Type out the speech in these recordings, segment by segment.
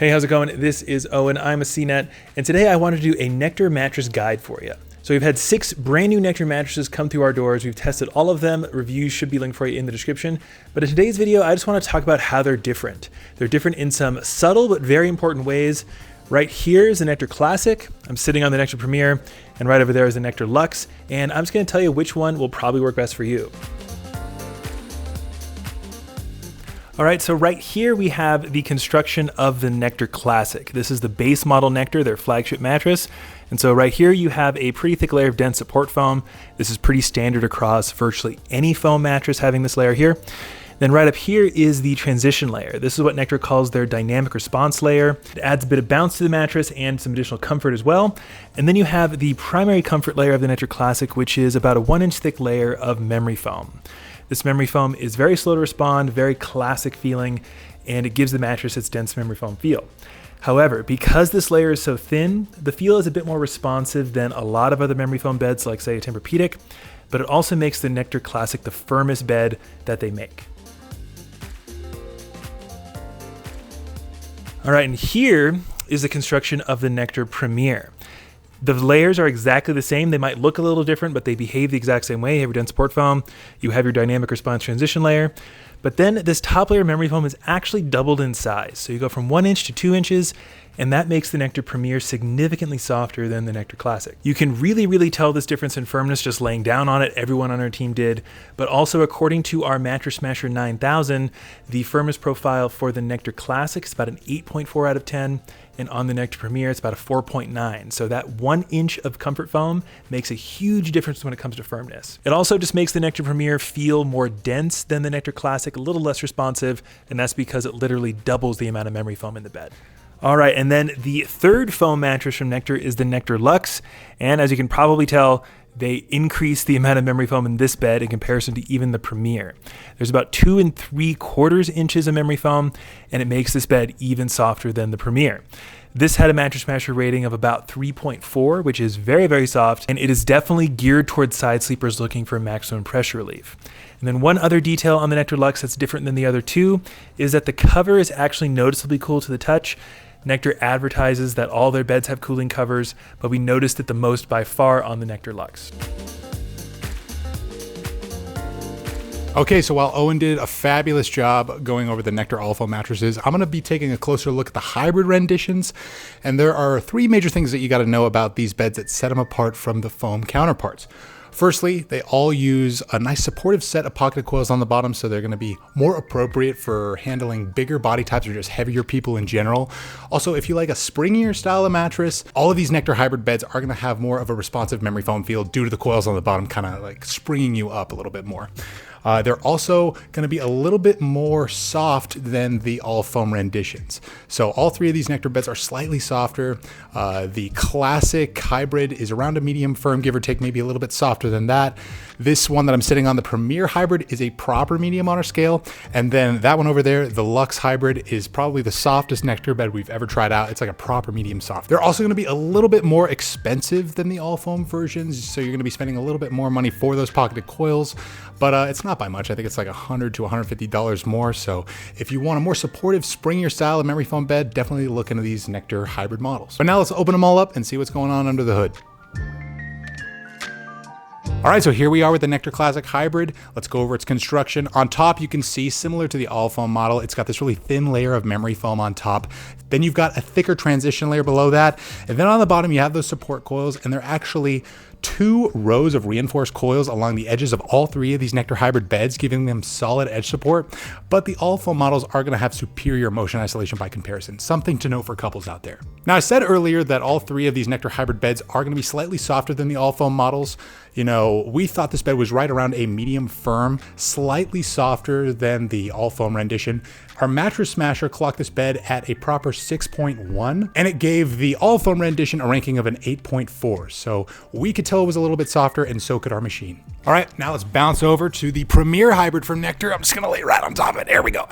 Hey, how's it going? This is Owen, I'm a CNET, and today I wanted to do a Nectar mattress guide for you. So we've had 6 brand new Nectar mattresses come through our doors. We've tested all of them. Reviews should be linked for you in the description. But in today's video, I just want to talk about how they're different. They're different in some subtle but very important ways. Right here is the Nectar Classic. I'm sitting on the Nectar Premier, and right over there is the Nectar Luxe. And I'm just going to tell you which one will probably work best for you. All right, so right here we have the construction of the Nectar Classic. This is the base model Nectar, their flagship mattress. And so right here you have a pretty thick layer of dense support foam. This is pretty standard across virtually any foam mattress having this layer here. Then right up here is the transition layer. This is what Nectar calls their dynamic response layer. It adds a bit of bounce to the mattress and some additional comfort as well. And then you have the primary comfort layer of the Nectar Classic, which is about a 1-inch thick layer of memory foam. This memory foam is very slow to respond, very classic feeling, and it gives the mattress its dense memory foam feel. However, because this layer is so thin, the feel is a bit more responsive than a lot of other memory foam beds, like say a Tempur-Pedic, but it also makes the Nectar Classic the firmest bed that they make. All right, and here is the construction of the Nectar Premier. The layers are exactly the same. They might look a little different, but they behave the exact same way. You have your dense support foam, you have your dynamic response transition layer, but then this top layer of memory foam is actually doubled in size. So you go from 1 inch to 2 inches, and that makes the Nectar Premier significantly softer than the Nectar Classic. You can really tell this difference in firmness just laying down on it. Everyone on our team did, but also according to our Mattress Smasher 9000, the firmness profile for the Nectar Classic is about an 8.4 out of 10, and on the Nectar Premier it's about a 4.9. So that 1 inch of comfort foam makes a huge difference when it comes to firmness. It also just makes the Nectar Premier feel more dense than the Nectar Classic, a little less responsive, and that's because it literally doubles the amount of memory foam in the bed. All right, and then the third foam mattress from Nectar is the Nectar Luxe, and as you can probably tell, they increase the amount of memory foam in this bed in comparison to even the Premier. There's about 2 3/4 inches of memory foam, and it makes this bed even softer than the Premier. This had a Mattress Smasher rating of about 3.4, which is very soft, and it is definitely geared towards side sleepers looking for maximum pressure relief. And then one other detail on the Nectar Luxe that's different than the other two is that the cover is actually noticeably cool to the touch. Nectar advertises that all their beds have cooling covers, but we noticed it the most by far on the Nectar Luxe. Okay, so while Owen did a fabulous job going over the Nectar all foam mattresses, I'm going to be taking a closer look at the hybrid renditions. And there are 3 major things that you got to know about these beds that set them apart from the foam counterparts. Firstly, they all use a nice supportive set of pocketed coils on the bottom, so they're going to be more appropriate for handling bigger body types or just heavier people in general. Also, if you like a springier style of mattress, all of these Nectar hybrid beds are going to have more of a responsive memory foam feel due to the coils on the bottom kind of like springing you up a little bit more. They're also going to be a little bit more soft than the all foam renditions. So all 3 of these Nectar beds are slightly softer. The classic hybrid is around a medium firm, give or take, maybe a little bit softer than that. This one that I'm sitting on, the Premier hybrid, is a proper medium on our scale. And then that one over there, the Luxe hybrid, is probably the softest Nectar bed we've ever tried out. It's like a proper medium soft. They're also going to be a little bit more expensive than the all foam versions. So you're going to be spending a little bit more money for those pocketed coils, but it's not by much. I think it's like $100 to $150 more. So if you want a more supportive, springier style of memory foam bed, definitely look into these Nectar hybrid models. But now let's open them all up and see what's going on under the hood. All right, so here we are with the Nectar Classic Hybrid. Let's go over its construction. On top, you can see, similar to the all foam model, it's got this really thin layer of memory foam on top. Then you've got a thicker transition layer below that. And then on the bottom, you have those support coils, and they're actually 2 rows of reinforced coils along the edges of all 3 of these Nectar hybrid beds, giving them solid edge support. But the all foam models are going to have superior motion isolation by comparison, something to note for couples out there. Now, I said earlier that all 3 of these Nectar hybrid beds are going to be slightly softer than the all foam models. You know, we thought this bed was right around a medium firm, slightly softer than the all foam rendition. Our Mattress Smasher clocked this bed at a proper 6.1, and it gave the all foam rendition a ranking of an 8.4. So we could tell it was a little bit softer, and so could our machine. All right, now let's bounce over to the Premier hybrid from Nectar. I'm just gonna lay right on top of it. There we go.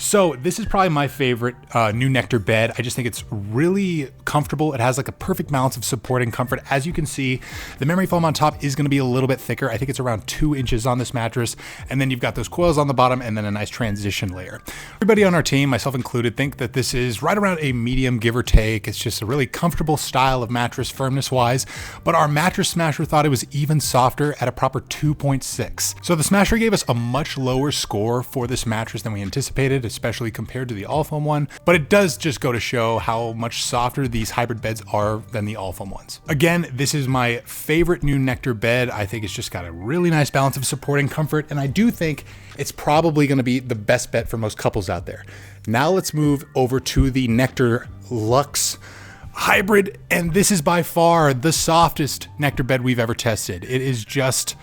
So this is probably my favorite new Nectar bed. I just think it's really comfortable. It has like a perfect balance of support and comfort. As you can see, the memory foam on top is going to be a little bit thicker. I think it's around 2 inches on this mattress. And then you've got those coils on the bottom and then a nice transition layer. Everybody on our team, myself included, think that this is right around a medium, give or take. It's just a really comfortable style of mattress firmness wise, but our mattress smasher thought it was even softer at a proper 2.6. So the smasher gave us a much lower score for this mattress than we anticipated, especially compared to the all foam one, but it does just go to show how much softer these hybrid beds are than the all foam ones. Again, this is my favorite new Nectar bed. I think it's just got a really nice balance of support and comfort, and I do think it's probably going to be the best bet for most couples out there. Now let's move over to the Nectar Luxe hybrid, and this is by far the softest Nectar bed we've ever tested. It is just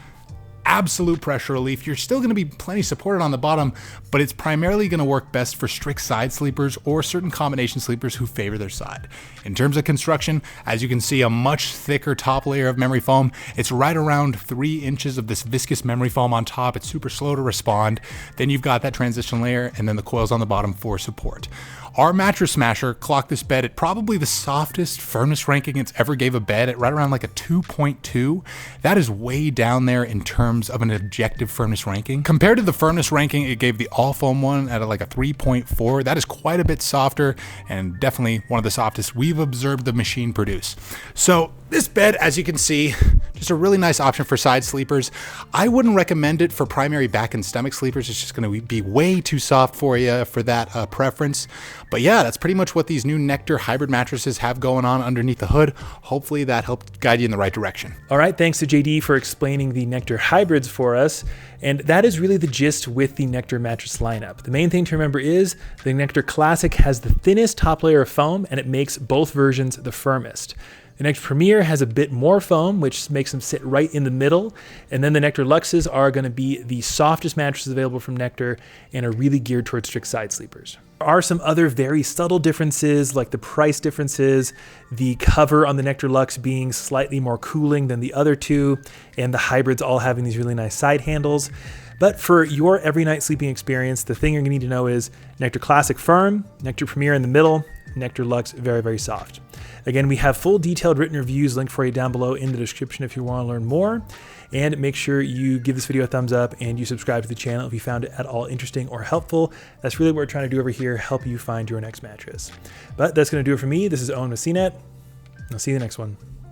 absolute pressure relief. You're still going to be plenty supported on the bottom, but it's primarily going to work best for strict side sleepers or certain combination sleepers who favor their side. In terms of construction, as you can see, a much thicker top layer of memory foam. It's right around 3 inches of this viscous memory foam on top. It's super slow to respond. Then you've got that transition layer and then the coils on the bottom for support. Our mattress smasher clocked this bed at probably the softest firmness ranking it's ever gave a bed at right around like a 2.2. That is way down there in terms of an objective firmness ranking. Compared to the firmness ranking it gave the all foam one at like a 3.4. That is quite a bit softer and definitely one of the softest we've observed the machine produce. So this bed, as you can see, just a really nice option for side sleepers. I wouldn't recommend it for primary back and stomach sleepers. It's just going to be way too soft for you for that preference. But yeah, that's pretty much what these new Nectar hybrid mattresses have going on underneath the hood. Hopefully that helped guide you in the right direction. All right, thanks to JD for explaining the Nectar hybrids for us. And that is really the gist with the Nectar mattress lineup. The main thing to remember is the Nectar Classic has the thinnest top layer of foam and it makes both versions the firmest. The Nectar Premier has a bit more foam, which makes them sit right in the middle. And then the Nectar Luxes are going to be the softest mattresses available from Nectar and are really geared towards strict side sleepers. There are some other very subtle differences, like the price differences, the cover on the Nectar Luxe being slightly more cooling than the other two, and the hybrids all having these really nice side handles. But for your every night sleeping experience, the thing you're going to need to know is Nectar Classic firm, Nectar Premier in the middle, Nectar Luxe very, very soft. Again, we have full detailed written reviews linked for you down below in the description if you want to learn more. And make sure you give this video a thumbs up and you subscribe to the channel if you found it at all interesting or helpful. That's really what we're trying to do over here, help you find your next mattress. But that's going to do it for me. This is Owen with CNET. I'll see you in the next one.